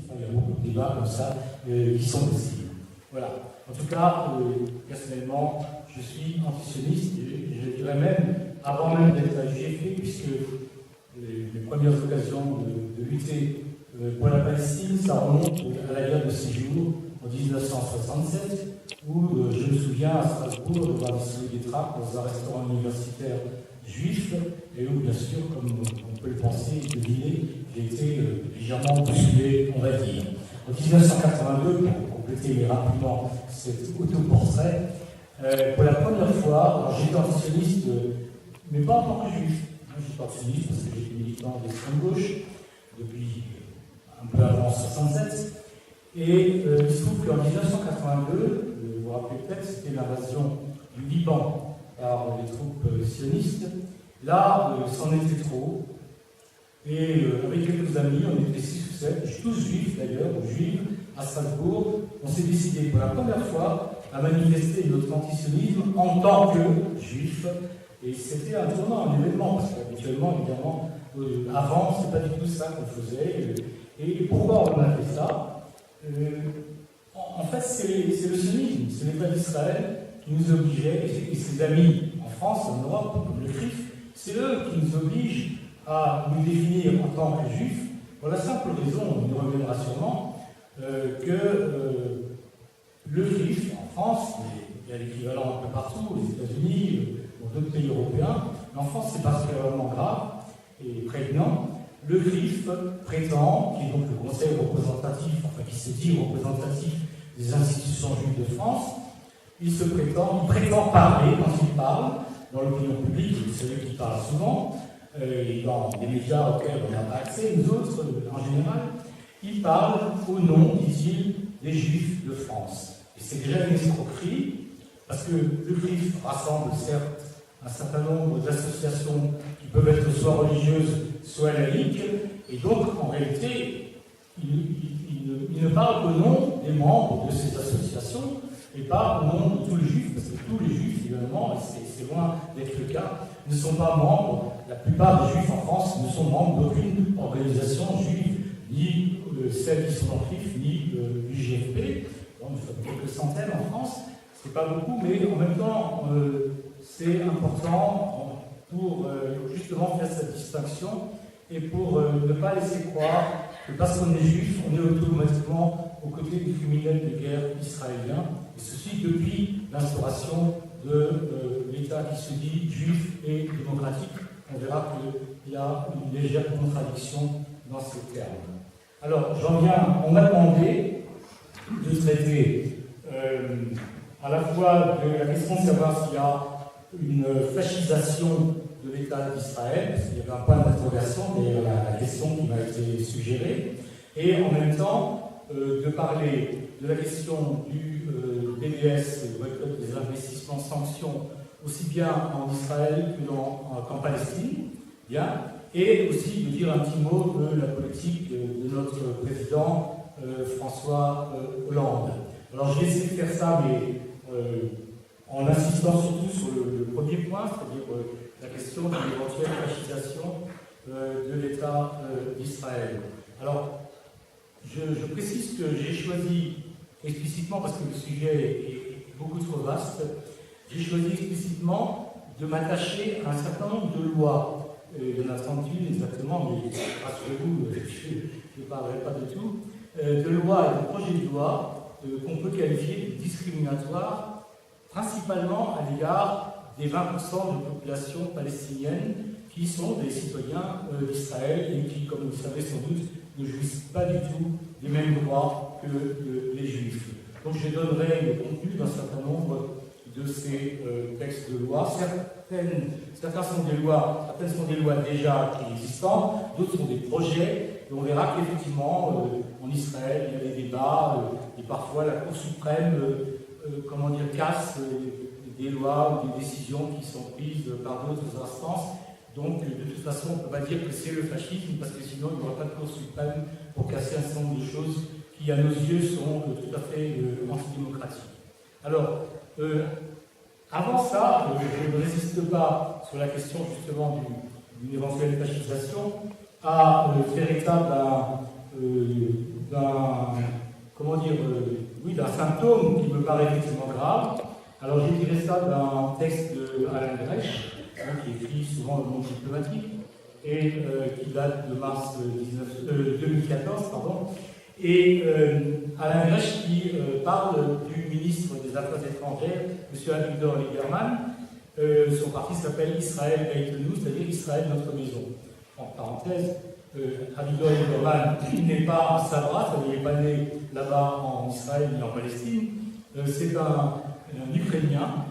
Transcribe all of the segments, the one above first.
Enfin, il y a beaucoup de débats comme ça qui sont possibles. Voilà. En tout cas, personnellement, je suis antisioniste, et je dirais même, avant même d'être à l'UGF, puisque les premières occasions de lutter pour la Palestine, ça remonte à la guerre de Séjour, en 1967, où je me souviens à Strasbourg de voir distribuer des tracts dans un restaurant universitaire juif, et où, bien sûr, comme on peut le penser et deviner, j'ai été légèrement bousculé, on va dire. En 1982, pour compléter rapidement cet autoportrait, pour la première fois, j'étais antisioniste, mais pas en tant que juif. Moi, j'étais antisioniste parce que j'étais militant d'extrême gauche depuis un peu avant 1967. Et il se trouve qu'en 1982, vous vous rappelez peut-être, c'était l'invasion du Liban par les troupes sionistes. Là, c'en était trop. Et avec quelques amis, on était 6 ou 7, tous juifs d'ailleurs, ou juifs, à Strasbourg, on s'est décidé pour la première fois à manifester notre antisionisme en tant que juifs. Et c'était un tournant, un événement, parce qu'habituellement, évidemment, avant, c'est pas du tout ça qu'on faisait. Et pourquoi on a fait ça? En fait, c'est le sionisme, c'est l'État d'Israël qui nous obligeait, et ses amis en France, en Europe, comme le CRIF, c'est eux qui nous obligent à nous définir en tant que juifs, pour la simple raison, on y reviendra sûrement, que le CRIF en France, il y a l'équivalent un peu partout, aux États-Unis, dans d'autres pays européens, mais en France c'est particulièrement grave et prégnant. Le CRIF prétend, qui est donc le conseil représentatif, enfin qui se dit représentatif des institutions juives de France, il prétend parler, quand il parle, dans l'opinion publique, vous savez qu'il parle souvent, et dans des médias auxquels on n'a pas accès, nous autres, en général, il parle au nom, dit-il, des Juifs de France. Et c'est déjà une escroquerie, parce que le CRIF rassemble certes un certain nombre d'associations qui peuvent être soit religieuses, soit laïques, et donc en réalité, il ne parle qu'au nom des membres de ces associations, et pas au nom de tous les Juifs, parce que tous les Juifs, évidemment, et c'est loin d'être le cas, ne sont pas membres, la plupart des Juifs en France ne sont membres d'aucune organisation juive, ni celles qui sont en CRIF, ni l'UGFP. Bon, nous sommes quelques centaines en France, c'est pas beaucoup, mais en même temps, c'est important pour justement faire cette distinction et pour ne pas laisser croire que parce qu'on est juif, on est automatiquement aux côtés des criminels de guerre israéliens, et ceci depuis l'instauration de l'État qui se dit juif et démocratique. On verra qu'il y a une légère contradiction dans ces termes. Alors, j'en viens, on m'a demandé de traiter à la fois de la question de savoir s'il y a une fascisation de l'État d'Israël, parce qu'il y avait un point d'interrogation, mais la question qui m'a été suggérée, et en même temps de parler de la question du BDS, le boycott des investissements sanctions, aussi bien en Israël qu'en Palestine, bien, et aussi de dire un petit mot de la politique de notre président François Hollande. Alors je vais essayer de faire ça, mais en insistant surtout sur le premier point, c'est-à-dire la question de l'éventuelle fascisation de l'État d'Israël. Alors, je précise que j'ai choisi explicitement, parce que le sujet est beaucoup trop vaste, j'ai choisi explicitement de m'attacher à un certain nombre de lois. Il y en a 38 exactement, mais rassurez-vous, je ne parlerai pas de tout, de lois et de projets de loi qu'on peut qualifier de discriminatoires, principalement à l'égard des 20% de population palestinienne qui sont des citoyens d'Israël et qui, comme vous le savez sans doute, ne jouissent pas du tout des mêmes droits que les Juifs. Donc je donnerai le contenu d'un certain nombre de ces textes de loi. Certaines sont des lois déjà existantes, d'autres sont des projets, et on verra qu'effectivement, en Israël, il y a des débats, et parfois la Cour suprême casse des lois ou des décisions qui sont prises par d'autres instances. Donc, de toute façon, on ne peut pas dire que c'est le fascisme, parce que sinon, il n'y aura pas de Cour suprême pour casser un certain nombre de choses qui, à nos yeux, sont tout à fait antidémocratiques. Alors, avant ça, je ne résiste pas sur la question justement d'une éventuelle fascisation à faire état d'un symptôme qui me paraît effectivement grave. Alors j'ai tiré ça d'un texte d'Alain Grèche, qui écrit souvent le monde diplomatique, et qui date de mars 2014, pardon. Et Alain Grèche qui parle du ministre des Affaires étrangères, M. Avigdor Lieberman. Son parti s'appelle Israël Beitenu, c'est-à-dire Israël notre maison. En parenthèse, Avigdor Lieberman, il n'est pas un Sabra, il n'est pas né là-bas en Israël ni en Palestine. C'est un Ukrainien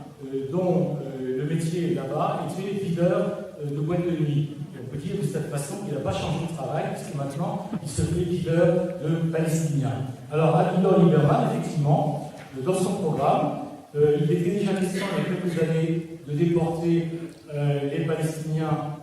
dont le métier là-bas était videur de boîte de nuit. Et on peut dire de cette façon qu'il n'a pas changé de travail, puisque maintenant il se fait videur de Palestiniens. Alors Avigdor Lieberman, effectivement, dans son programme, il était déjà question il y a quelques années de déporter les Palestiniens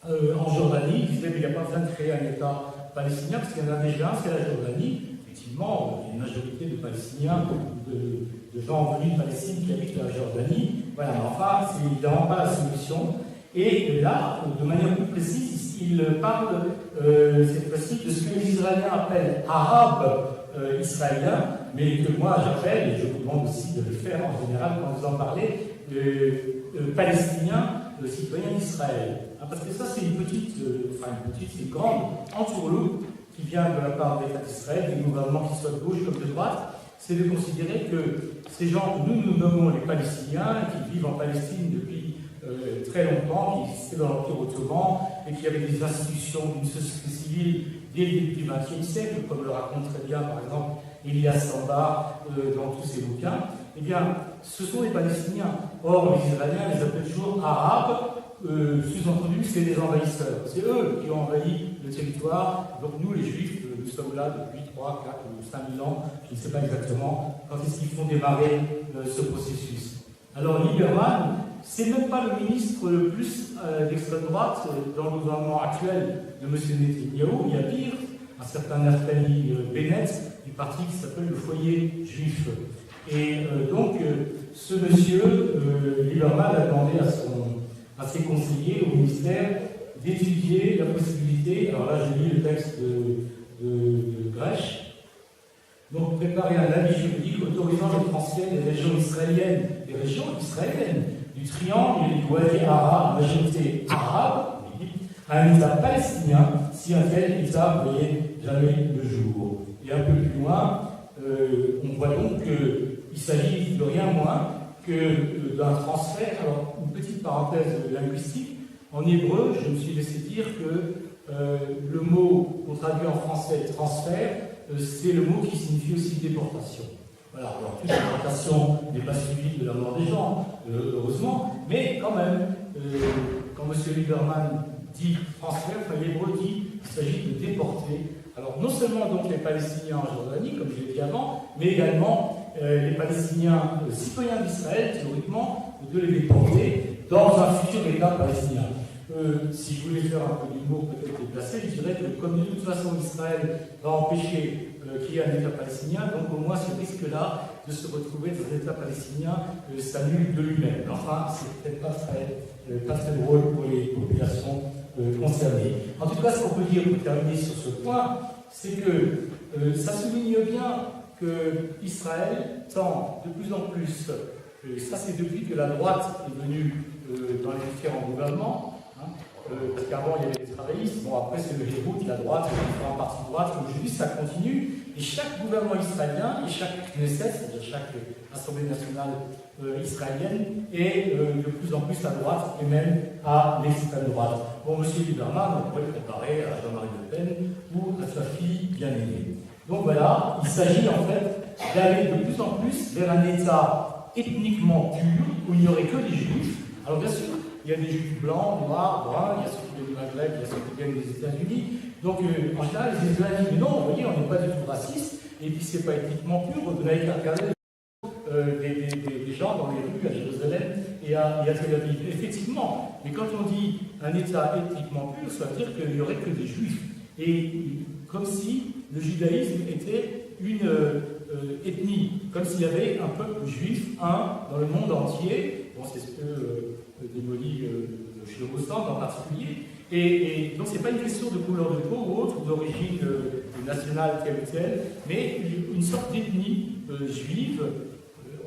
en Jordanie. Il disait qu'il n'y a pas besoin de créer un État palestinien, parce qu'il y en a déjà un, c'est la Jordanie. Effectivement, il y a une majorité de Palestiniens, de gens venus de Palestine qui habitent la Jordanie. Voilà, mais enfin, c'est évidemment pas la solution. Et là, de manière plus précise, il parle cette fois-ci de ce que les Israéliens appellent arabes israéliens, mais que moi j'appelle, et je vous demande aussi de le faire en général quand vous en parlez, palestiniens citoyens d'Israël. Parce que ça, c'est c'est une grande entourloupe qui vient de la part de l'État d'Israël, des gouvernements qui soient de gauche comme de droite, c'est de considérer que ces gens que nous nommons les Palestiniens, qui vivent en Palestine depuis très longtemps, qui existaient dans l'Empire ottoman, et qui avaient des institutions d'une société civile dès le début du XXe siècle, comme le raconte très bien, par exemple, Elias Sambar dans tous ses bouquins, eh bien, ce sont les Palestiniens. Or, les Israéliens les appellent toujours arabes, sous-entendu, c'est des envahisseurs. C'est eux qui ont envahi le territoire. Donc nous, les Juifs, nous sommes là depuis 3, 4 ou 5 000 ans, je ne sais pas exactement, quand est-ce qu'ils font démarrer ce processus. Alors Lieberman, c'est même pas le ministre le plus d'extrême droite dans le gouvernement actuel de M. Netanyahou. Il y a pire, un certain Naftali Bennett, du parti qui s'appelle le Foyer Juif. Et donc, ce monsieur, Lieberman, a demandé à ses conseillers au ministère d'étudier la possibilité, alors là j'ai lu le texte de Grèche, donc préparer un avis juridique autorisant le transfert des régions israéliennes, du triangle et du Wadi Ara, majorité arabe, à un État palestinien, si un tel État ne voyait jamais le jour. Et un peu plus loin, on voit donc qu'il s'agit de rien moins que d'un transfert. Alors, une petite parenthèse linguistique. En hébreu, je me suis laissé dire que le mot qu'on traduit en français transfert, c'est le mot qui signifie aussi déportation. Voilà, alors toute déportation n'est pas suivie de la mort des gens, heureusement, mais quand même, quand M. Lieberman dit transfert, l'hébreu dit qu'il s'agit de déporter. Alors, non seulement donc les Palestiniens en Jordanie, comme je l'ai dit avant, mais également les Palestiniens citoyens d'Israël, théoriquement, de les déporter dans un futur État palestinien. Si je voulais faire un peu d'humour peut-être déplacé, je dirais que comme de toute façon Israël va empêcher qu'il y ait un État palestinien, donc au moins ce risque-là de se retrouver dans un État palestinien s'annule de lui-même. Enfin, c'est peut-être pas très drôle pour les populations concernées. En tout cas, ce qu'on peut dire pour terminer sur ce point, c'est que ça souligne bien que Israël tend de plus en plus, ça c'est depuis que la droite est venue dans les différents gouvernements, parce qu'avant il y avait les travaillistes, bon après c'est le Hérout, la droite, les différents partis de droite, aujourd'hui ça continue, et chaque gouvernement israélien, et chaque Knesset, c'est-à-dire chaque Assemblée nationale israélienne, est de plus en plus à droite, et même à l'extrême droite. Bon, M. Lieberman, on pourrait le comparer à Jean-Marie Le Pen ou à sa fille bien-aimée. Donc voilà, il s'agit en fait d'aller de plus en plus vers un État ethniquement pur, où il n'y aurait que des Juifs. Alors bien sûr, il y a des Juifs blancs, noirs, bruns, il y a ceux qui viennent du Maghreb, il y a ceux qui viennent des États-Unis. Donc en général, les Israéliens disent mais non, vous voyez, on n'est pas du tout raciste, et puis c'est pas ethniquement pur, vous n'avez qu'à regarder des gens dans les rues à Jérusalem et à Tel Aviv. Effectivement, mais quand on dit un État ethniquement pur, ça veut dire qu'il n'y aurait que des Juifs. Et comme si le judaïsme était une ethnie, comme s'il y avait un peuple juif, un, dans le monde entier. Bon, c'est ce que démolit Shlomo Sand en particulier. Et donc, ce n'est pas une question de couleur de peau ou autre, d'origine nationale telle ou telle, mais une sorte d'ethnie juive.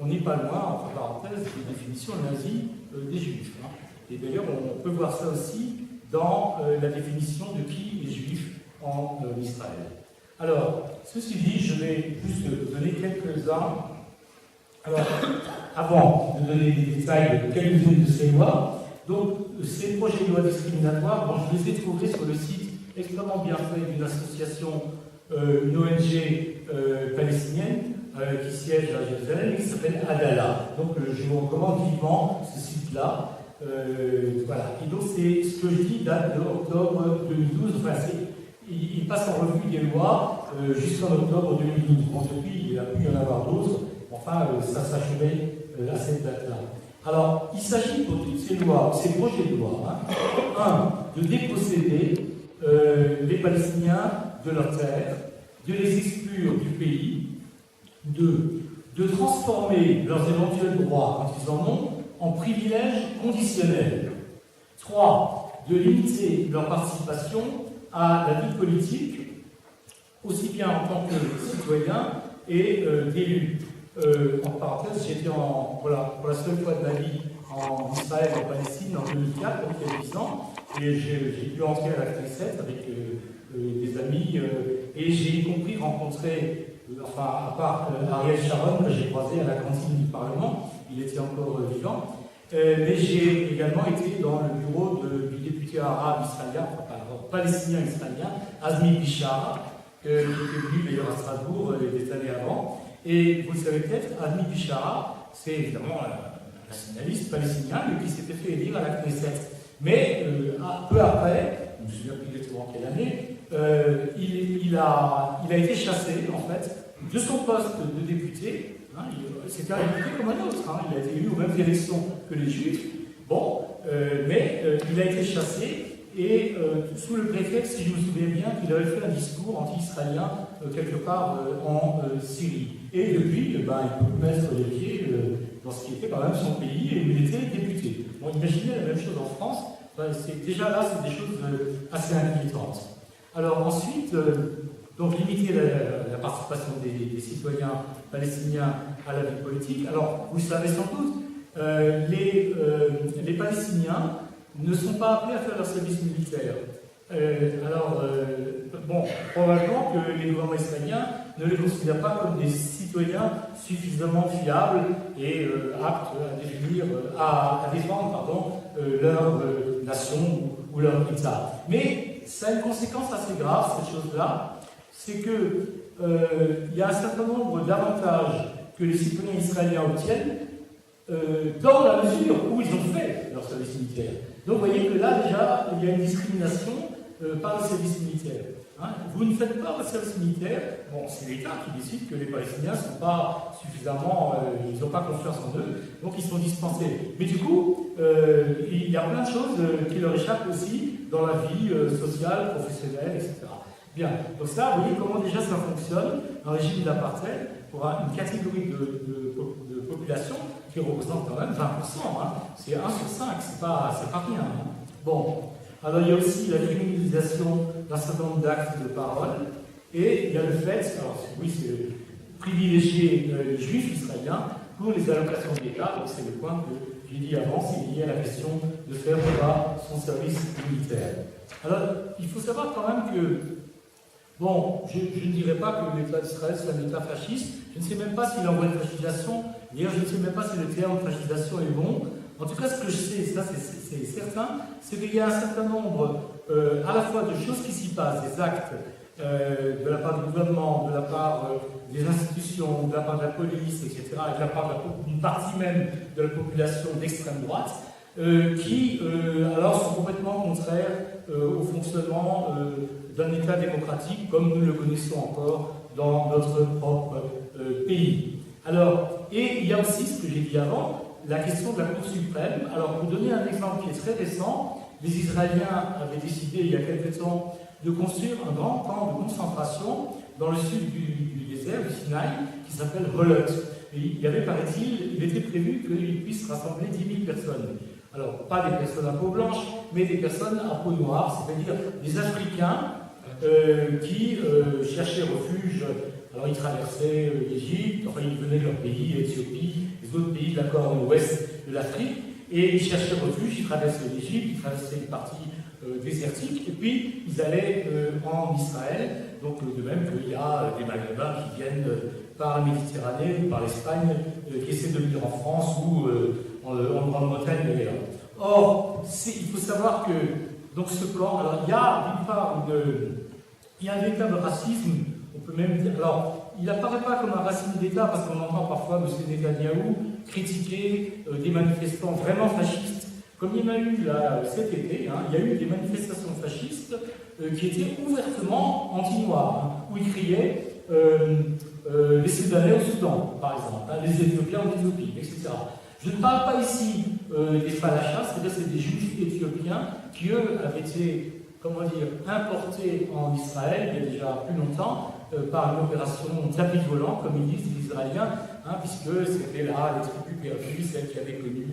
On n'est pas loin, entre parenthèses, des définitions nazies des juifs. Hein. Et d'ailleurs, on peut voir ça aussi dans la définition de qui est juif en Israël. Alors, ceci dit, je vais juste vous donner quelques-uns. Alors, avant de donner des détails de quelques-unes de ces lois, donc ces projets de loi discriminatoires, bon, je les ai trouvés sur le site extrêmement bien fait d'une association, une ONG palestinienne, qui siège à Jérusalem et qui s'appelle Adala. Donc je vous recommande vivement ce site-là. Voilà. Et donc c'est ce que je dis date de octobre 2012. Enfin, il passe en revue des lois jusqu'en octobre 2012. Bon, depuis, il a pu y en avoir d'autres. Enfin, ça s'achevait à cette date-là. Alors, il s'agit pour toutes ces lois, ces projets de loi, de déposséder les Palestiniens de leurs terres, de les exclure du pays, de transformer leurs éventuels droits, quand ils en ont, en privilèges conditionnels. 3. De limiter leur participation à la vie politique, aussi bien en tant que citoyens et d'élus. En parenthèse, j'étais pour la seule fois de ma vie en Israël et en Palestine en 2004, donc il y a 10 ans, et j'ai pu entrer à la Knesset avec des amis, et j'ai y compris rencontré, enfin, à part Ariel Sharon, que j'ai croisé à la cantine du Parlement, il était encore vivant, mais j'ai également été dans le bureau du député arabe israélien, enfin, palestinien israélien, Azmi Bishara, qui était venu d'ailleurs à Strasbourg des années avant. Et vous le savez peut-être, Azmi Bishara, c'est évidemment un nationaliste palestinien, mais qui s'était fait élire à la Knesset. Mais peu après, je ne me souviens plus exactement quelle année, il a été chassé, en fait, de son poste de député. Hein, c'était un député comme un autre, hein, il a été élu aux mêmes élections que les Juifs. Bon, mais il a été chassé, et sous le prétexte, si je me souviens bien, qu'il avait fait un discours anti-israélien quelque part en Syrie. Et depuis, il peut mettre les pieds dans ce qui était quand même son pays, et où il était député. Bon, imaginez la même chose en France. Déjà là, c'est des choses assez inquiétantes. Alors ensuite, donc limiter la participation des citoyens palestiniens à la vie politique. Alors, vous le savez sans doute, les Palestiniens ne sont pas appelés à faire leur service militaire. Probablement que les gouvernements israéliens ne les considèrent pas comme des citoyens suffisamment fiables et aptes à défendre leur nation ou leur État. Mais ça a une conséquence assez grave, cette chose-là, c'est qu'il y a un certain nombre d'avantages que les citoyens israéliens obtiennent dans la mesure où ils ont fait leur service militaire. Donc vous voyez que là, déjà, il y a une discrimination par le service militaire. Hein, vous ne faites pas votre service militaire, bon, c'est l'État qui décide que les Palestiniens ne sont pas suffisamment, ils n'ont pas confiance en eux, donc ils sont dispensés. Mais du coup, il y a plein de choses qui leur échappent aussi dans la vie sociale, professionnelle, etc. Bien, donc ça, vous voyez comment déjà ça fonctionne, un régime d'apartheid pour une catégorie de population qui représente quand même 20%, hein. C'est 1 sur 5, c'est pas rien. Hein. Bon, alors il y a aussi la criminalisation d'un certain nombre d'actes de parole, et il y a le fait, alors oui, c'est privilégier les juifs israéliens pour les allocations de l'État, donc c'est le point que j'ai dit avant, c'est lié à la question de faire ou pas son service militaire. Alors, il faut savoir quand même que, bon, je ne dirais pas que l'État d'Israël soit un État fasciste, je ne sais même pas s'il envoie une fascisation, d'ailleurs je ne sais même pas si le terme fascisation est bon. En tout cas, ce que je sais, ça c'est certain, c'est qu'il y a un certain nombre à la fois de choses qui s'y passent, des actes de la part du gouvernement, de la part des institutions, de la part de la police, etc., et de la part d'une partie même de la population d'extrême droite, qui alors sont complètement contraires au fonctionnement d'un État démocratique comme nous le connaissons encore dans notre propre pays. Alors, et il y a aussi ce que j'ai dit avant, la question de la Cour suprême. Alors, pour vous donner un exemple qui est très récent, les Israéliens avaient décidé il y a quelque temps de construire un grand camp de concentration dans le sud du désert, du Sinaï, qui s'appelle Holut. Et il y avait, paraît-il, il était prévu qu'il puisse rassembler 10 000 personnes. Alors, pas des personnes à peau blanche, mais des personnes à peau noire, c'est-à-dire des Africains qui cherchaient refuge. Alors ils traversaient l'Égypte, enfin ils venaient de leur pays, l'Éthiopie, les autres pays de la corne ouest de l'Afrique, et ils cherchaient refuge, ils traversaient l'Égypte, ils traversaient une partie désertique, et puis ils allaient en Israël, donc de même qu'il y a des Maghrébins qui viennent par la Méditerranée ou par l'Espagne, qui essaient de venir en France ou en Grande-Bretagne d'ailleurs. Or, il faut savoir que donc ce plan, alors il y a d'une part il y a un véritable racisme, on peut même dire, alors il n'apparaît pas comme un racisme d'État parce qu'on entend parfois M. Netanyahou critiquer des manifestants vraiment fascistes, comme il y en a eu là cet été, il y a eu des manifestations fascistes qui étaient ouvertement anti-noirs, où ils criaient les Soudanais au Soudan, par exemple, les Éthiopiens en Éthiopie, etc. Je ne parle pas ici des falachas, c'est-à-dire c'est des juifs éthiopiens qui, eux, avaient été, comment dire, importés en Israël il y a déjà plus longtemps par une opération tapis volant, comme ils disent les Israéliens, puisque c'était là les tribus perdues, celles qui avaient connu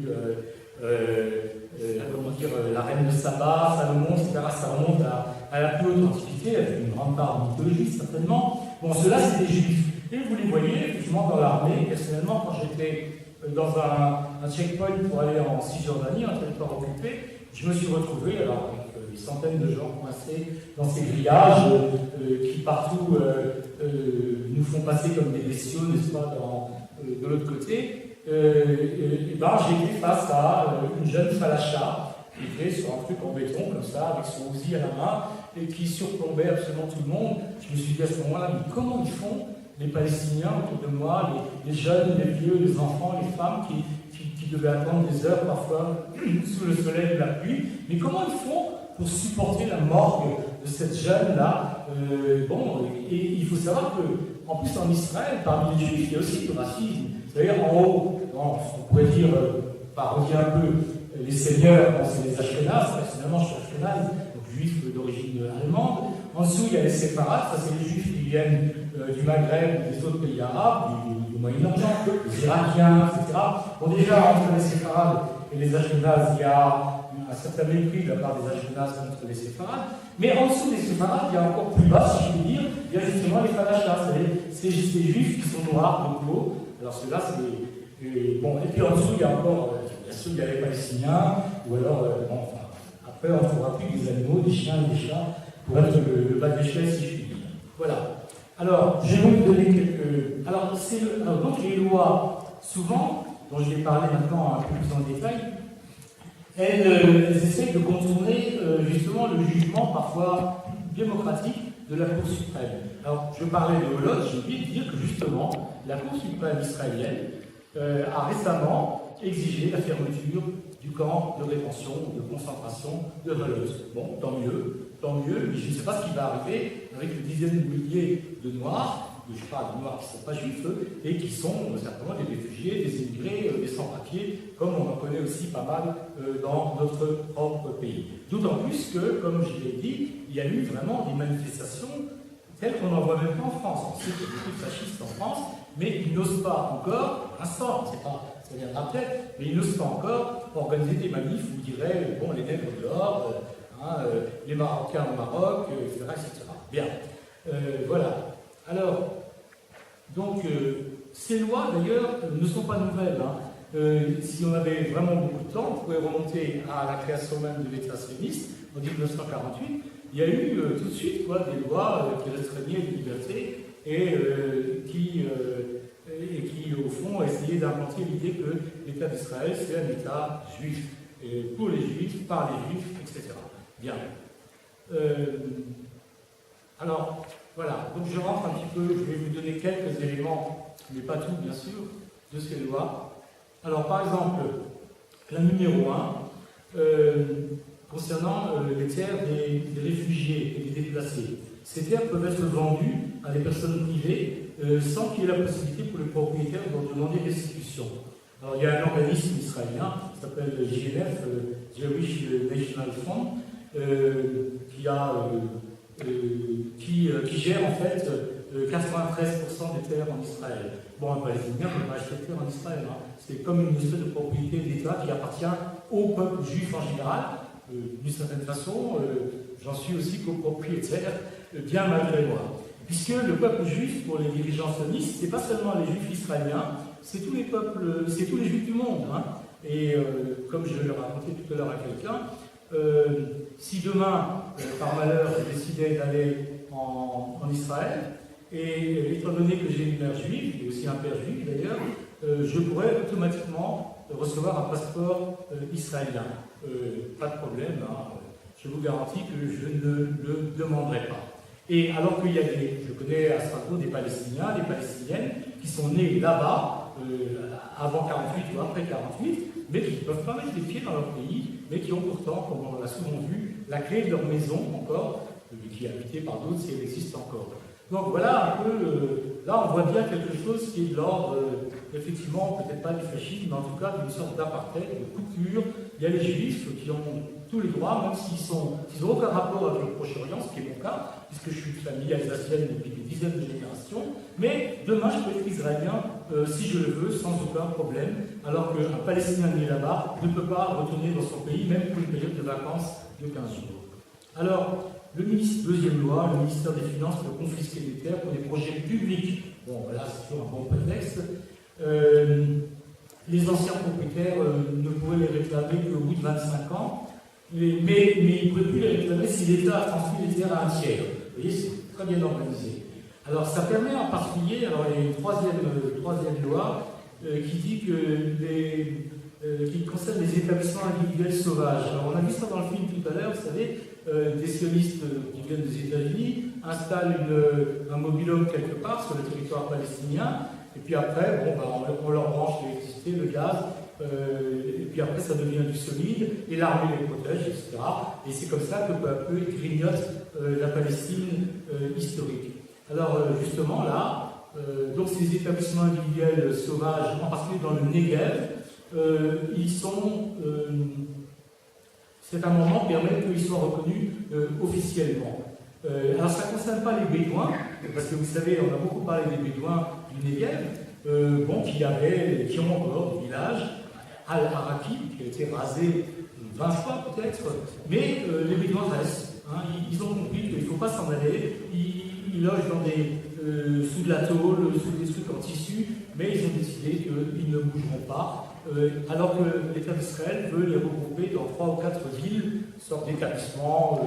comment dire, la reine de Saba, Salomon, etc. Ça remonte à la plus haute antiquité, avec une grande part de mythologie certainement. Bon, ceux-là, c'est des juifs. Et vous les voyez, effectivement, dans l'armée. Personnellement, quand j'étais dans un checkpoint pour aller en Cisjordanie, un territoire occupé, je me suis retrouvé alors, avec des centaines de gens coincés dans ces grillages qui partout nous font passer comme des bestiaux, n'est-ce pas, de l'autre côté. J'ai été face à une jeune falacha qui était sur un truc en béton comme ça, avec son ousil à la main, et qui surplombait absolument tout le monde. Je me suis dit à ce moment-là, mais comment ils font les Palestiniens autour de moi, les jeunes, les vieux, les enfants, les femmes qui devaient attendre des heures parfois sous le soleil de la pluie, mais comment ils font pour supporter la morgue de cette jeune-là et il faut savoir que, en plus en Israël, parmi les juifs, il y a aussi du racisme. C'est-à-dire en haut, on pourrait dire, parodier un peu les seigneurs, c'est les Ashkénazes, personnellement je suis Ashkénaze, donc juif d'origine allemande. En dessous, il y a les séfarades, ça c'est les juifs qui viennent du Maghreb ou des autres pays arabes, du Moyen-Orient, les Irakiens, etc. Bon, déjà, entre les séfarades et les Ashkénazes, il y a un certain mépris de la part des Ashkénazes contre les séfarades. Mais en dessous des séfarades, il y a encore plus bas, si je puis dire, il y a justement les falachas, c'est juste les juifs qui sont noirs de peau. Alors ceux-là, c'est des... Bon, et puis en dessous, il y a encore, bien sûr, il y a les Palestiniens, ou alors, après, on ne trouvera plus des animaux, des chiens et des chats, pour être le bas de l'échelle, si je puis dire. Voilà. Alors, je vais vous donner quelques... Alors, donc les lois, souvent, dont je vais parler maintenant un peu plus en détail, elles essayent de contourner justement le jugement parfois démocratique de la Cour suprême. Alors, je parlais de Holod, j'ai oublié de dire que justement, la Cour suprême israélienne a récemment exigé la fermeture du camp de rétention, de concentration de Holod. Bon, tant mieux, mais je ne sais pas ce qui va arriver avec les dizaines de milliers de Noirs, je parle de Noirs qui ne sont pas juifs, et qui sont certainement des réfugiés, des immigrés, des sans-papiers, comme on en connaît aussi pas mal dans notre propre pays. D'autant plus que, comme je l'ai dit, il y a eu vraiment des manifestations telles qu'on n'en voit même pas en France. On sait qu'il y a beaucoup de fascistes en France, mais ils n'osent pas encore, pour l'instant, ça viendra peut-être, mais ils n'osent pas encore organiser des manifs où ils diraient, bon, les nègres dehors, les Marocains au Maroc, etc. etc. Bien. Voilà. Alors, donc, ces lois, d'ailleurs, ne sont pas nouvelles. Si on avait vraiment beaucoup de temps, on pourrait remonter à la création même de l'État sioniste, en 1948. Il y a eu tout de suite des lois qui restreignaient les libertés et qui, au fond, essayaient d'implanter l'idée que l'État d'Israël, c'est un État juif, et pour les juifs, par les juifs, etc. Bien. Alors, voilà. Donc, je rentre un petit peu, je vais vous donner quelques éléments, mais pas tout, bien sûr, de ces lois. Alors, par exemple, la numéro 1, concernant les terres des réfugiés et des déplacés. Ces terres peuvent être vendues à des personnes privées sans qu'il y ait la possibilité pour les propriétaires d'en demander restitution. Alors, il y a un organisme israélien qui s'appelle JNF, Jewish National Fund, qui gère en fait 93% des terres en Israël. Bon, un Palestinien ne peut pas acheter de terre en Israël. C'est comme une espèce de propriété d'État qui appartient au peuple juif en général. D'une certaine façon, j'en suis aussi copropriétaire bien malgré moi. Puisque le peuple juif, pour les dirigeants sionistes, c'est pas seulement les juifs israéliens, c'est tous les peuples, c'est tous les juifs du monde. Hein. Et comme je le racontais tout à l'heure à quelqu'un, si demain, par malheur, je décidais d'aller en Israël, et étant donné que j'ai une mère juive, et aussi un père juif d'ailleurs, je pourrais automatiquement recevoir un passeport israélien. Pas de problème, hein. Je vous garantis que je ne le demanderai pas. Et alors qu'il y a je connais à Strasbourg des Palestiniens, des Palestiniennes qui sont nés là-bas, avant 48 ou après 48, mais qui ne peuvent pas mettre les pieds dans leur pays, mais qui ont pourtant, comme on l'a souvent vu, la clé de leur maison encore, qui est habitée par d'autres si elle existe encore. Donc voilà un peu, là on voit bien quelque chose qui est de l'ordre, effectivement, peut-être pas du fascisme, mais en tout cas d'une sorte d'apartheid, de coupure. Il y a les juifs qui ont tous les droits, même s'ils n'ont aucun rapport avec le Proche-Orient, ce qui est mon cas, puisque je suis de famille alsacienne depuis des dizaines de générations, mais demain je peux être israélien si je le veux, sans aucun problème, alors qu'un Palestinien né là-bas ne peut pas retourner dans son pays, même pour une période de vacances de 15 jours. Alors, deuxième loi, le ministère des Finances peut confisquer des terres pour des projets publics. Bon, voilà, c'est toujours un bon prétexte. Les anciens propriétaires ne pouvaient les réclamer qu'au bout de 25 ans, mais ils ne pouvaient plus les réclamer si l'État a transmis les terres à un tiers. Vous voyez, c'est très bien organisé. Alors, ça permet en particulier, alors il y a une troisième loi qui dit que qui concerne les établissements individuels sauvages. Alors, on a vu ça dans le film tout à l'heure, vous savez, des sionistes qui viennent des États-Unis installent un mobil-home quelque part sur le territoire palestinien, et puis après, bon, on leur branche l'électricité, le gaz, et puis après ça devient du solide, et l'armée les protège, etc. Et c'est comme ça que peu à peu ils grignotent la Palestine historique. Alors justement là, donc ces établissements individuels sauvages, en particulier dans le Negev, cet amendement permet qu'ils soient reconnus officiellement. Alors ça ne concerne pas les Bédouins, parce que vous savez, on a beaucoup parlé des Bédouins du Negev, qui ont encore des villages, Al-Araki, qui a été rasé 20 fois peut-être, mais les Bédouins restent. Hein, ils ont compris qu'il ne faut pas s'en aller, ils logent sous de la tôle, sous des trucs en tissu, mais ils ont décidé qu'ils ne bougeront pas. Alors que l'État d'Israël veut les regrouper dans 3 ou 4 villes, sorte d'établissements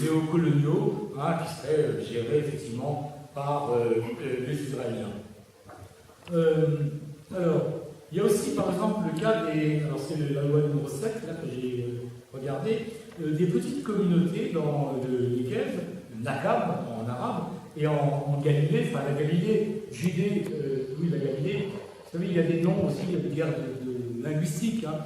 néocoloniaux, hein, qui seraient gérés effectivement par les Israéliens. Alors, il y a aussi par exemple le cas alors c'est la loi numéro 7 là, que j'ai regardé, des petites communautés dans le Negev, Nakab en arabe, et en Galilée, enfin la Galilée, Judée, la Galilée. Vous savez, il y a des noms aussi, il y a des guerres linguistiques. Hein.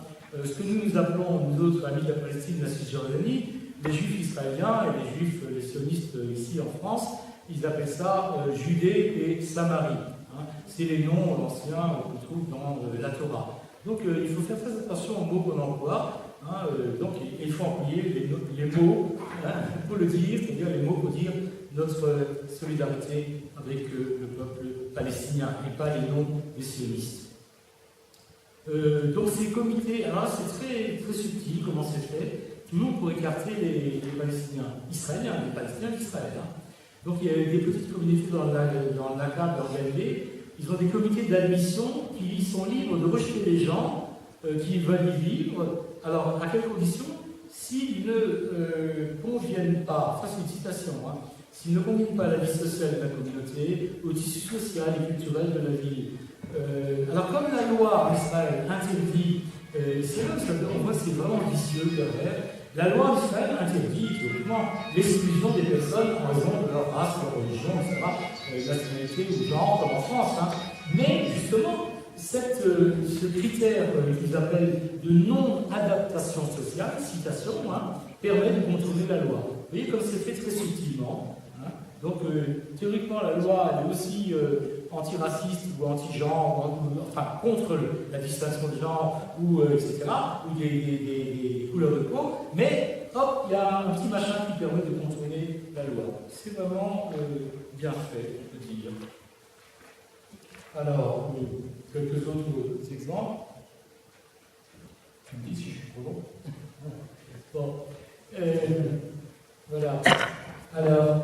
Ce que nous appelons, nous autres, amis de la Palestine, la Cisjordanie, les juifs israéliens et les juifs, les sionistes ici en France, ils appellent ça Judée et Samarie. Hein. C'est les noms anciens qu'on trouve dans la Torah. Donc il faut faire très attention aux mots qu'on emploie. Hein, donc il faut employer les mots, hein, il faut le dire, c'est-à-dire les mots pour dire notre solidarité avec le peuple palestinien et pas les noms des sionistes. Donc ces comités, alors là c'est très, très subtil comment c'est fait, toujours pour écarter les Palestiniens israéliens, les Palestiniens d'Israël. Hein. Donc il y a des petites communautés dans le Nakab, dans le Galilée, ils ont des comités d'admission qui sont libres de rejeter les gens qui veulent y vivre. Alors à quelles conditions? S'ils ne conviennent pas, ça c'est une citation, hein, s'ils ne conviennent pas à la vie sociale de la communauté, au tissu social et culturel de la ville. Alors comme la loi en Israël interdit, on voit que c'est vraiment vicieux derrière, la loi en Israël interdit typiquement l'exclusion des personnes en raison de leur race, leur religion, etc., nationalité ou genre, comme en France. Hein. Mais justement, ce critère qu'ils appellent de non-adaptation sociale, citation, hein, permet de contourner la loi. Vous voyez comme c'est fait très subtilement. Hein. Donc théoriquement la loi elle est aussi antiraciste ou anti-genre, enfin contre la distinction de genre, ou etc., ou des couleurs de peau, mais hop, il y a un petit machin qui permet de contourner la loi. C'est vraiment bien fait, on peut dire. Alors, quelques autres exemples. Tu me dis si je suis trop long. Bon. Voilà. Alors,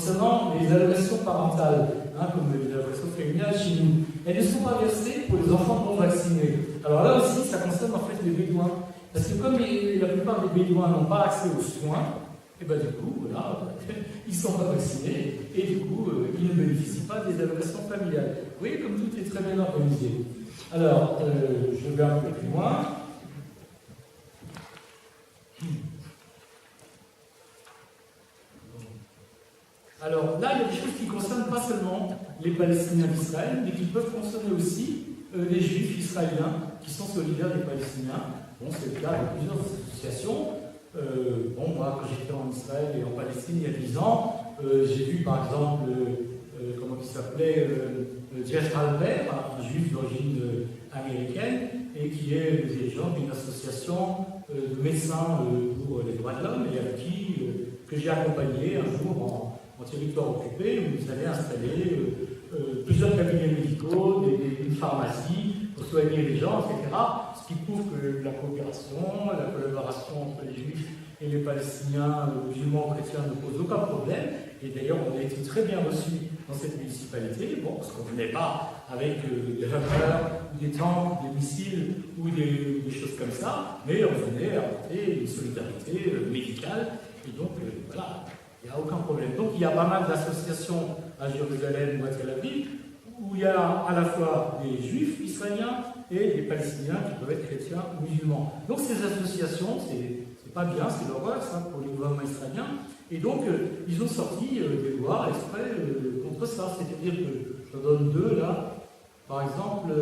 concernant les allocations parentales, comme les allocations familiales chez nous. Elles ne sont pas versées pour les enfants non vaccinés. Alors là aussi, ça concerne en fait les Bédouins. Parce que comme la plupart des Bédouins n'ont pas accès aux soins, et bien du coup, voilà, ils ne sont pas vaccinés, et du coup, ils ne bénéficient pas des allocations familiales. Vous voyez comme tout est très bien organisé. Alors, je vais un peu plus loin. Alors là, il y a des choses qui ne concernent pas seulement les Palestiniens d'Israël, mais qui peuvent concerner aussi les Juifs israéliens qui sont solidaires des Palestiniens. Bon, c'est le cas de plusieurs associations. Moi, quand j'étais en Israël et en Palestine il y a 10 ans, j'ai vu par exemple, comment il s'appelait, Jeff Halper, un juif d'origine américaine, et qui est le dirigeant d'une association de médecins pour les droits de l'homme, et avec qui que j'ai accompagné un jour en territoire occupé, où ils allaient installer plusieurs cabinets médicaux, une pharmacie pour soigner les gens, etc. Ce qui prouve que la coopération, la collaboration entre les Juifs et les Palestiniens, musulmans, chrétiens, ne pose aucun problème. Et d'ailleurs, on a été très bien reçus dans cette municipalité, parce qu'on ne venait pas avec des vapeurs, ou des tanks, des missiles, ou des choses comme ça, mais on venait apporter une solidarité médicale. Et donc, voilà. Il n'y a aucun problème. Donc il y a pas mal d'associations à Jérusalem ou à Tel Aviv où il y a à la fois des juifs israéliens et des palestiniens qui peuvent être chrétiens ou musulmans. Donc ces associations, c'est pas bien, c'est l'horreur ça pour les gouvernements israéliens. Et donc ils ont sorti des lois exprès contre ça. C'est-à-dire que je donne deux là. Par exemple,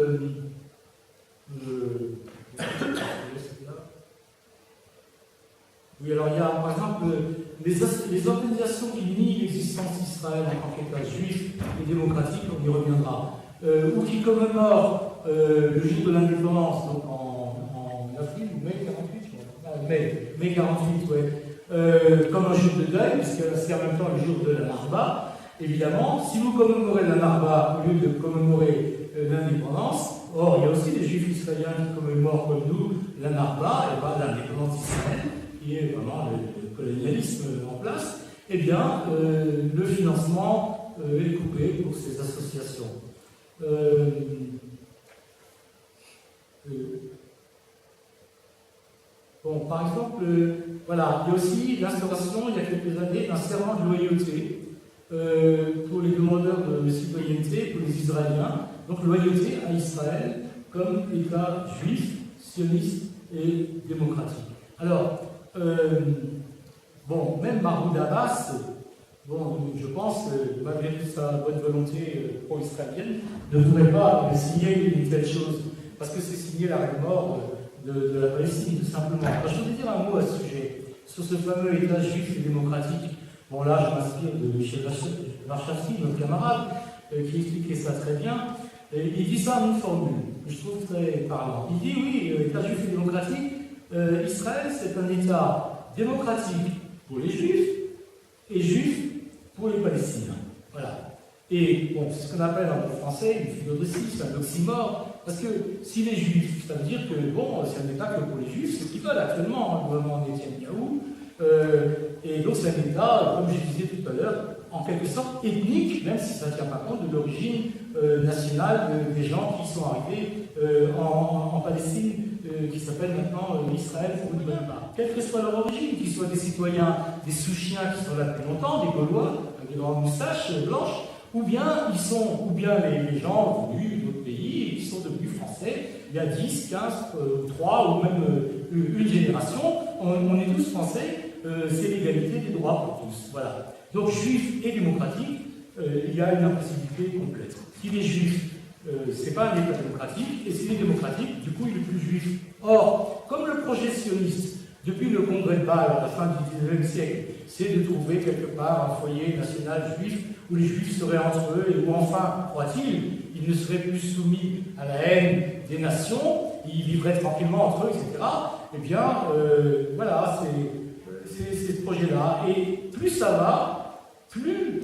oui, alors il y a par exemple les organisations qui nient l'existence d'Israël en tant qu'État juif et démocratique, on y reviendra, ou qui commémorent le jour de l'indépendance, donc en avril ou mai 48, mai 48, ouais, comme un jour de deuil, puisque c'est en même temps le jour de la Narba. Évidemment, si vous commémorez la Narba au lieu de commémorer l'indépendance, or il y a aussi des juifs israéliens qui commémorent comme nous la Narba, et pas l'indépendance d'Israël, qui est vraiment le colonialisme en place, eh bien, le financement est coupé pour ces associations. Par exemple, voilà, il y a aussi l'instauration, il y a quelques années, d'un serment de loyauté pour les demandeurs de citoyenneté, pour les Israéliens, donc loyauté à Israël comme État juif, sioniste et démocratique. Alors, même Mahmoud Abbas, je pense que malgré toute sa bonne volonté pro-israélienne, ne voudrait pas signer une telle chose, parce que c'est signer l'arrêt de mort de la Palestine, tout simplement. Alors, je voudrais dire un mot à ce sujet, sur ce fameux État juif et démocratique. Bon, là, je m'inspire de Michel Warshawski, notre camarade, qui expliquait ça très bien. Et il dit ça en une formule, que je trouve très parlant. Il dit, oui, État juif et démocratique, Israël, c'est un État démocratique pour les Juifs et juif pour les Palestiniens. Voilà. Et c'est ce qu'on appelle en français une philodossie, c'est un oxymore, parce que si les Juifs, ça veut dire que c'est un État que pour les Juifs, c'est ce qu'ils veulent actuellement, le gouvernement Netanyahou, et donc c'est un État, comme je disais tout à l'heure, en quelque sorte ethnique, même si ça ne tient pas compte de l'origine nationale des gens qui sont arrivés en Palestine, qui s'appelle maintenant Israël pour une bonne part. Quelle que soit leur origine, qu'ils soient des citoyens, des sous-chiens qui sont là depuis longtemps, des Gaulois, avec des grandes moustaches blanches, ou bien les gens venus d'autres pays, qui sont devenus français, il y a 10, 15, 3 ou même une génération, on est tous français, c'est l'égalité des droits pour tous. Voilà. Donc juifs et démocratiques, il y a une impossibilité complète. Si les juifs, c'est pas un État démocratique, et s'il est démocratique, du coup il est plus juif. Or, comme le projet sioniste, depuis le congrès de Bâle à la fin du XIXe siècle, c'est de trouver quelque part un foyer national juif où les juifs seraient entre eux et où enfin, croit-il, ils ne seraient plus soumis à la haine des nations, ils vivraient tranquillement entre eux, etc. Eh bien, voilà, c'est ce projet-là. Et plus ça va, plus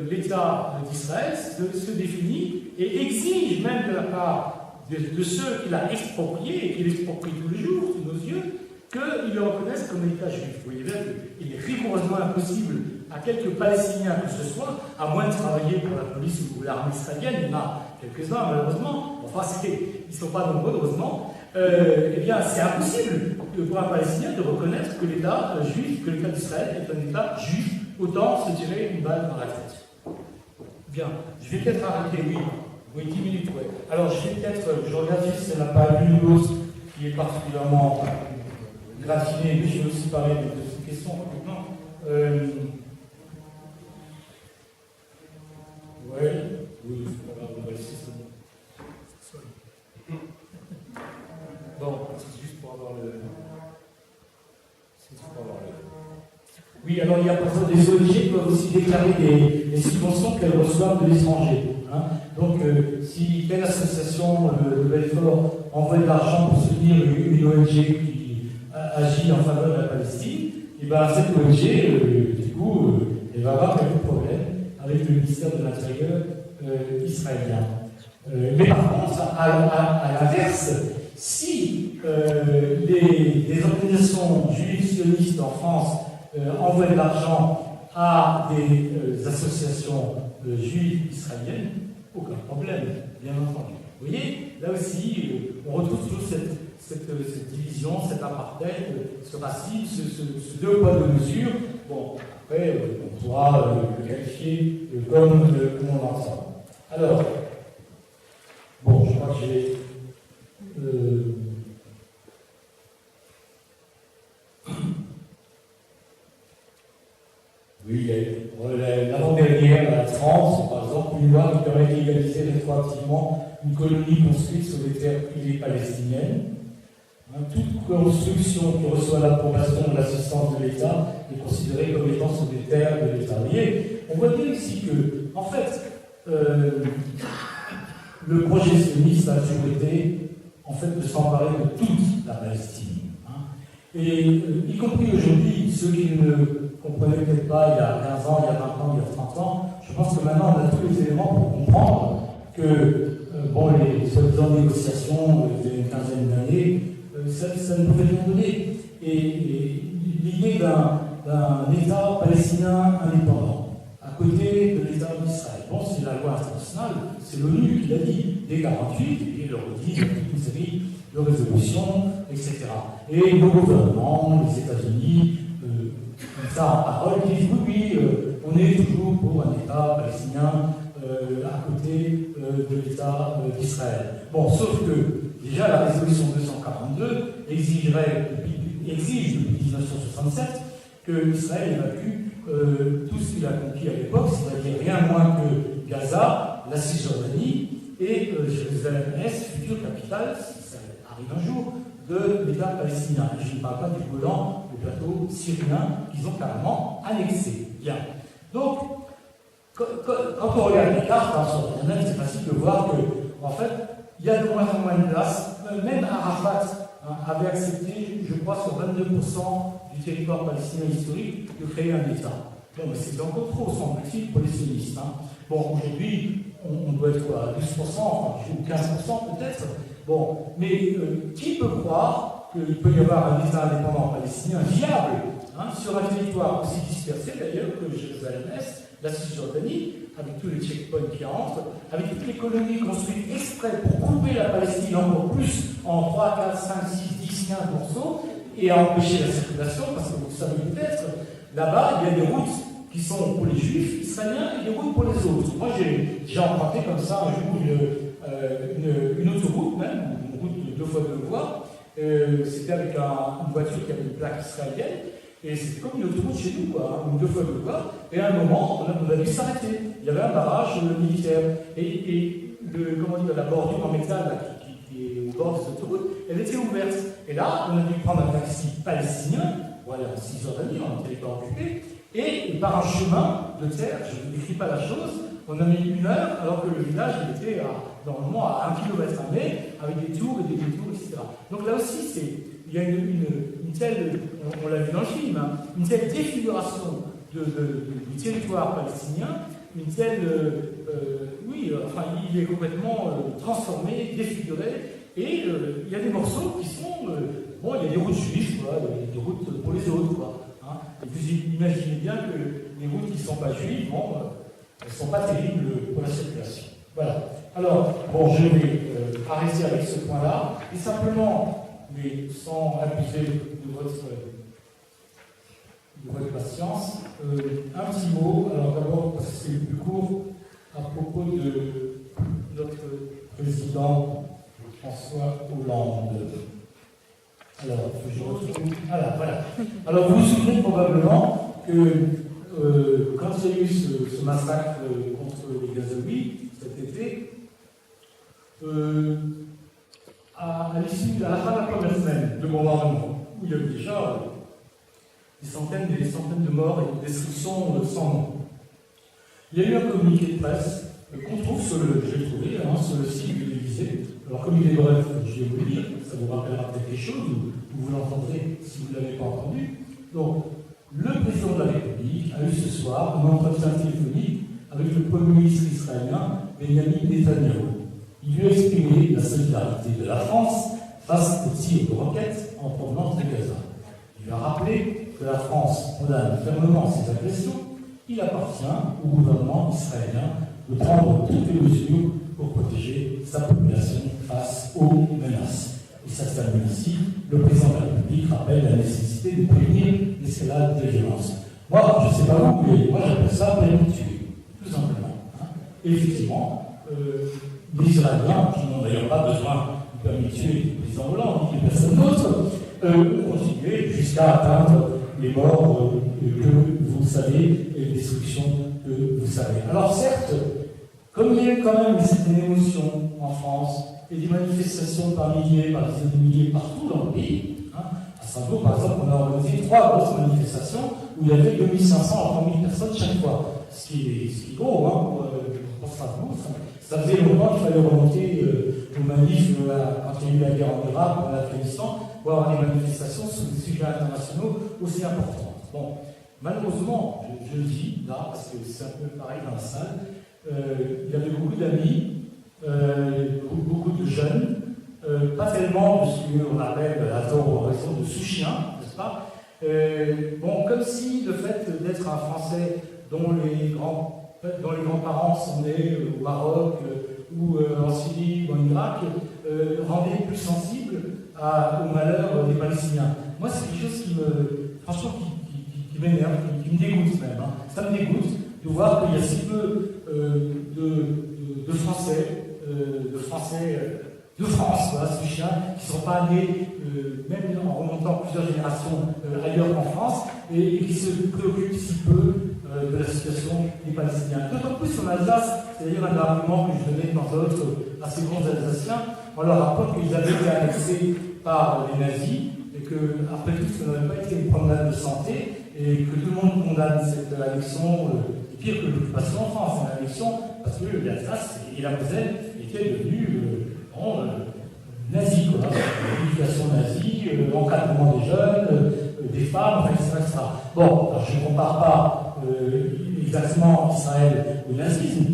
l'État d'Israël se définit et exige même de la part de ceux qu'il a expropriés et qu'il exproprie tous les jours, sous nos yeux, qu'ils le reconnaissent comme État juif. Vous voyez bien qu'il est rigoureusement impossible à quelques Palestiniens que ce soit, à moins de travailler pour la police ou l'armée israélienne, il y en a quelques-uns malheureusement, enfin ils ne sont pas nombreux heureusement, eh bien c'est impossible pour un Palestinien de reconnaître que l'État juif, que l'État d'Israël est un État juif, autant se tirer une balle dans la tête. Bien, je vais peut-être arrêter, oui, 10 minutes, ouais. Alors je vais peut-être, je regarde si elle n'a pas l'une ou l'autre qui est particulièrement gratiné, mais je vais aussi parler de cette question maintenant. Oui, c'est pas grave, on va laisser ça. Bon, c'est juste pour avoir le. Oui, alors il y a parfois des ONG qui peuvent aussi déclarer des subventions qu'elles reçoivent de l'étranger. Hein. Donc, si telle association de Belfort envoie de l'argent pour soutenir une ONG qui agit en faveur de la Palestine, et bien cette ONG, du coup, elle va avoir quelques problèmes avec le ministère de l'Intérieur israélien. Mais par contre, à l'inverse, si les organisations juives sionistes en France envoient de l'argent à des associations juives israéliennes, aucun problème, bien entendu. Vous voyez, là aussi, on retrouve toujours cette division, cet apartheid, ce racisme, ce deux poids deux mesures. Bon, après, on pourra le qualifier comme on l'entend. Alors, bon, je crois que j'ai. Oui, l'avant-dernière, la France, par exemple, une loi qui permet d'égaliser rétroactivement une colonie construite sur des terres privées palestiniennes. Toute construction qui reçoit l'approbation de l'assistance de l'État est considérée comme étant sur des terres de l'État. Vous voyez, on voit bien ici que, en fait, le projet sioniste a toujours été, en fait, de s'emparer de toute la Palestine. Et y compris aujourd'hui, ceux qui ne comprenaient peut-être pas il y a 15 ans, il y a 20 ans, il y a 30 ans, je pense que maintenant on a tous les éléments pour comprendre que les soi-disant négociations d'une quinzaine d'années, ça ne pouvait rien donner. Et l'idée d'un État palestinien indépendant, à côté de l'État d'Israël, bon, c'est la loi internationale, c'est l'ONU qui l'a dit, dès 1948, et le redit dans toute une série de résolutions, etc. Et nos gouvernements, les États-Unis, comme ça en parole, disent oui, on est toujours pour un État palestinien à côté de l'État d'Israël. Bon, sauf que déjà la résolution 242 exige depuis 1967 que Israël évacue tout ce qu'il a conquis à l'époque, c'est-à-dire rien moins que Gaza, la Cisjordanie et Jérusalem-Est, future capitale, si ça arrive un jour, de l'État palestinien. Je ne parle pas du Golan, le plateau syrien qu'ils ont carrément annexé. Bien. Donc, quand on regarde les cartes sur Internet, c'est facile de voir que, en fait, il y a de moins en moins de place. Même Arafat avait accepté, je crois, sur 22% du territoire palestinien historique, de créer un État. Bon, mais c'est encore trop, semble-t-il, pour les sionistes. Bon, aujourd'hui, on doit être quoi, à 12%, ou 15% peut-être. Bon, mais qui peut croire qu'il peut y avoir un État indépendant palestinien viable sur un territoire aussi dispersé d'ailleurs que Jérusalem-Est, la Cisjordanie, avec tous les checkpoints qui entrent, avec toutes les colonies construites exprès pour couper la Palestine encore plus en 3, 4, 5, 6, 10, 15 morceaux et à empêcher la circulation, parce que vous le savez peut-être, là-bas, il y a des routes qui sont pour les juifs israéliens et des routes pour les autres. Moi, j'ai emprunté comme ça un jour une autoroute même, une route de 2 fois 2 voies. C'était avec une voiture qui avait une plaque israélienne, et c'était comme une autoroute chez nous, une 2 fois 2 voies. Et à un moment, on a dû s'arrêter. Il y avait un barrage militaire. Et la bordure en métal là, qui est au bord de cette autoroute, elle était ouverte. Et là, on a dû prendre un taxi palestinien, voilà, en Cisjordanie, en territoire occupé, et par un chemin de terre, je ne décris pas la chose, on a mis 1 heure, alors que le village était normalement à 1 km mais avec des tours et des détours, etc. Donc là aussi, il y a une telle, on l'a vu dans le film, une telle défiguration du territoire palestinien, une telle, il est complètement transformé, défiguré, et il y a des morceaux qui sont, il y a des routes juives, des routes pour les autres, Et vous imaginez bien que les routes qui ne sont pas juives, bon, elles ne sont pas terribles pour la circulation. Voilà. Alors, bon, je vais arrêter avec ce point-là, et simplement, mais sans abuser de votre patience, un petit mot, alors d'abord, parce que c'est le plus court, à propos de notre président François Hollande. Alors, je retrouve. Voilà. Alors, vous vous souvenez probablement que quand il y a eu ce massacre contre les Gazaouis cet été, à l'issue, à la fin de la première semaine de bombardement, où il y a eu déjà des centaines et des centaines de morts et de destructions sans nom, il y a eu un communiqué de presse qu'on trouve sur le site de l'Élysée. Alors, comme il est bref, je vais vous le dire, ça vous rappellera peut-être quelque chose, ou vous l'entendrez si vous ne l'avez pas entendu. Donc, le président de la République a eu ce soir un entretien téléphonique avec le Premier ministre israélien, Benjamin Netanyahu. Il lui a exprimé la solidarité de la France face aux tirs de roquettes en provenance de Gaza. Il lui a rappelé que la France condamne fermement ces agressions. Il appartient au gouvernement israélien de prendre toutes les mesures pour protéger sa population face aux menaces. Et ça se termine ici. Le président de la République rappelle la nécessité de prévenir l'escalade des violences. Moi, je ne sais pas vous, mais moi j'appelle ça prévenir, tout simplement. Et effectivement, les Israéliens, qui n'ont d'ailleurs pas besoin de permis de tuer le président Hollande, ni personne d'autre, ont continué jusqu'à atteindre les morts que vous savez et les destructions que vous savez. Alors certes, comme il y a eu quand même une certaine émotion en France, et des manifestations par milliers, par dizaines de milliers partout dans le pays, à Strasbourg par exemple, on a organisé 3 grosses manifestations où il y avait 2500 à 3000 personnes chaque fois. Ce qui est gros pour Strasbourg. Ça faisait longtemps qu'il fallait remonter aux manifs quand il y a eu la guerre en Irak, en Afghanistan, pour avoir des manifestations sur des sujets internationaux aussi importants. Bon, malheureusement, je le dis là, parce que c'est un peu pareil dans la salle, il y avait beaucoup d'amis, beaucoup de jeunes, pas tellement de ce qu'on appelle à tort ou à raison de sous-chiens, n'est-ce pas? Bon, comme si le fait d'être un Français dont les grands-parents sont nés au Maroc ou en Syrie ou en Irak rendait plus sensible au malheur des Palestiniens. Moi, c'est quelque chose franchement, qui m'énerve, qui me dégoûte même. Ça me dégoûte de voir qu'il y a si peu de Français, de France, voilà, ce chien, qui ne sont pas nés, même en remontant plusieurs générations ailleurs qu'en France, et qui se préoccupent si peu de la situation des Palestiniens. D'autant plus en Alsace, c'est d'ailleurs un argument que je donnais dans d'autres assez bons Alsaciens, on leur rapporte qu'ils avaient été annexés par les nazis, et que, après tout, ça n'avait pas été une promenade de santé, et que tout le monde condamne cette annexion, pire que l'occupation en France, c'est l'annexion, parce que l'Alsace et la Moselle étaient devenus nazis, quoi. L'éducation nazie, l'encadrement des jeunes, des femmes, etc. Bon, alors je ne compare pas exactement Israël au nazisme,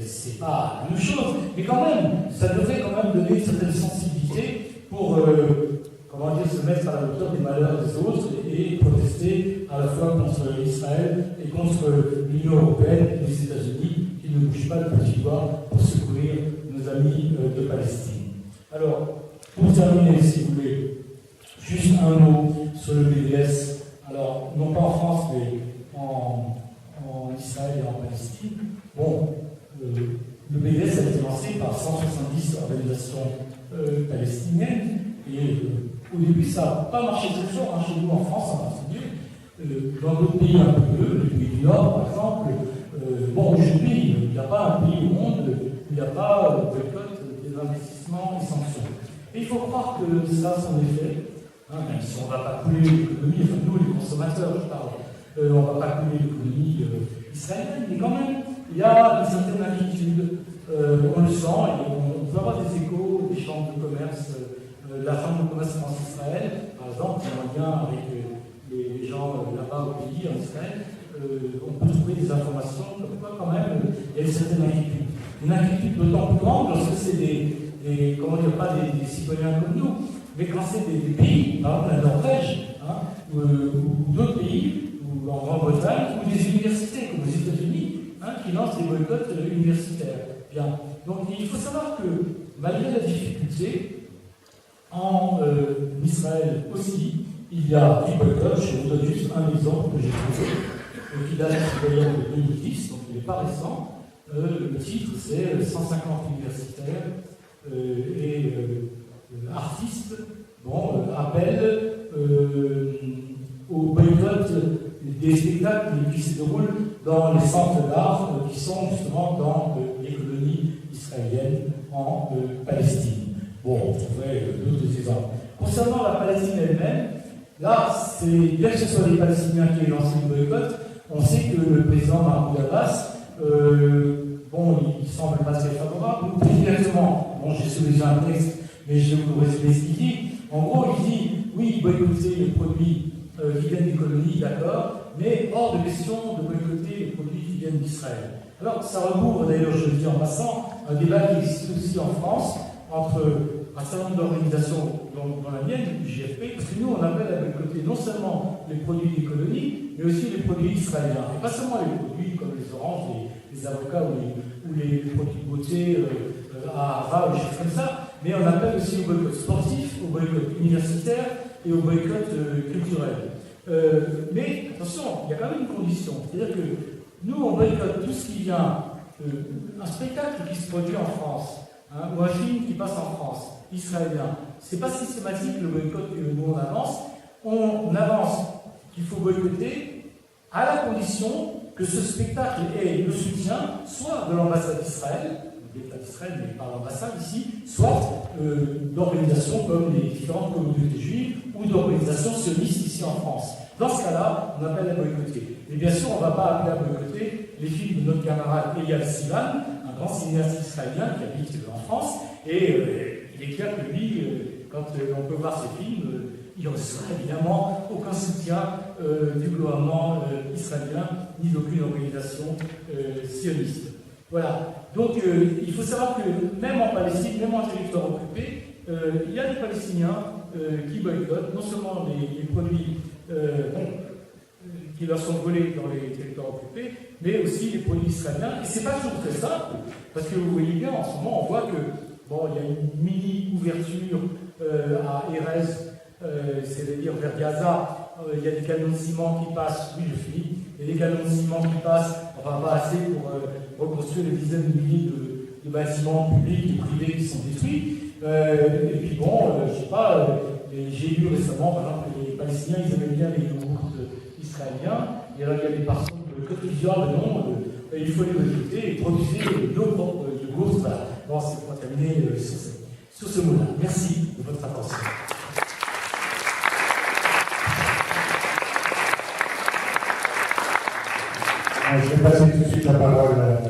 c'est pas la même chose, mais quand même, ça devrait quand même donner une certaine sensibilité pour se mettre à la hauteur des malheurs des autres et protester à la fois contre Israël et contre l'Union européenne et les États-Unis qui ne bougent pas le petit doigt pour secourir nos amis de Palestine. Alors, pour terminer, si vous voulez, juste un mot sur le BDS. Alors, non pas en France, mais en Israël et en Palestine. Bon, le BDS a été lancé par 170 organisations palestiniennes et au début, ça n'a pas marché très fort, chez nous en France en particulier. Dans d'autres pays un peu mieux, les pays du Nord par exemple. Bon, aujourd'hui, il n'y a pas un pays au monde où il n'y a pas de boycott des investissements et sanctions. Et il faut croire que ça a son effet, même si on ne va pas couler l'économie, enfin nous les consommateurs, je parle, on ne va pas couler l'économie israélienne, mais quand même, il y a une certaine inquiétude, on le sent, et on peut avoir des échos des chambres de commerce. La chambre de commerce France-Israël, par exemple, qui est en lien avec les gens là-bas au pays, en Israël, on peut trouver des informations comme quoi, quand même, il y a une certaine inquiétude. Une inquiétude d'autant plus grande lorsque c'est pas des citoyens comme nous, mais quand c'est des pays, par exemple la Norvège, ou d'autres pays, où ou en Grande-Bretagne, ou des universités, comme aux États-Unis, qui lancent des boycotts universitaires. Bien. Donc il faut savoir que, malgré la difficulté, en Israël aussi, il y a des boycotts. Je vous donne juste un exemple que j'ai trouvé, qui date d'ailleurs de 2010, donc il n'est pas récent. Le titre, c'est 150 universitaires et artistes appellent au boycott des spectacles qui se déroulent dans les centres d'art qui sont justement dans les colonies israéliennes en Palestine. Bon, on trouverait d'autres exemples. Concernant la Palestine elle-même, là, c'est bien que ce soit les Palestiniens qui aient lancé le boycott, on sait que le président Mahmoud Abbas, il semble pas très favorable, ou plus directement, j'ai soulevé un texte, mais je vais vous résumer ce qu'il dit. En gros, il dit, oui, boycotter les produits qui viennent des colonies, d'accord, mais hors de question de boycotter les produits qui viennent d'Israël. Alors, ça recouvre, d'ailleurs, je le dis en passant, un débat qui existe aussi en France entre un certain nombre d'organisations, dont la mienne, JFP, parce que nous, on appelle à boycotter non seulement les produits des colonies, mais aussi les produits israéliens. Et pas seulement les produits comme les oranges, les avocats ou les produits de beauté à Havre ou des choses comme ça, mais on appelle aussi au boycott sportif, au boycott universitaire et au boycott culturel. Mais attention, il y a quand même une condition, c'est-à-dire que nous, on boycotte tout ce qui vient, un spectacle qui se produit en France, ou un film qui passe en France, israélien. C'est pas systématique le boycott que nous on avance. On avance qu'il faut boycotter à la condition que ce spectacle ait le soutien soit de l'ambassade d'Israël, de l'État d'Israël, mais par l'ambassade ici, soit d'organisations comme les différentes communautés juives ou d'organisations sionistes ici en France. Dans ce cas-là, on appelle à boycotter. Et bien sûr, on ne va pas appeler à boycotter les films de notre camarade Eyal Sivan, un grand cinéaste israélien qui habite en France, et il est clair que lui, quand on peut voir ses films, il ne reçoit évidemment aucun soutien du gouvernement israélien ni d'aucune organisation sioniste. Voilà. Donc il faut savoir que même en Palestine, même en territoire occupé, il y a des Palestiniens qui boycottent non seulement les produits qui leur sont volés dans les territoires occupés, mais aussi les produits israéliens. Et c'est pas toujours très simple, parce que vous voyez bien, en ce moment, on voit que il y a une mini-ouverture à Erez, c'est-à-dire vers Gaza, il y a des camions de ciment qui passent, oui je finis, il y a des camions de ciment qui passent, enfin pas assez pour reconstruire des dizaines de milliers de bâtiments publics et privés qui sont détruits. Et puis je sais pas, j'ai lu récemment, par exemple, les Palestiniens, ils aimaient bien les yogourts israéliens, et alors il y a des personnes qui disent, non, il faut les boycotter et produire nos propres yogourts. Voilà. Bon, c'est pour terminer sur ce mot-là. Merci de votre attention. Je vais passer tout de suite la parole à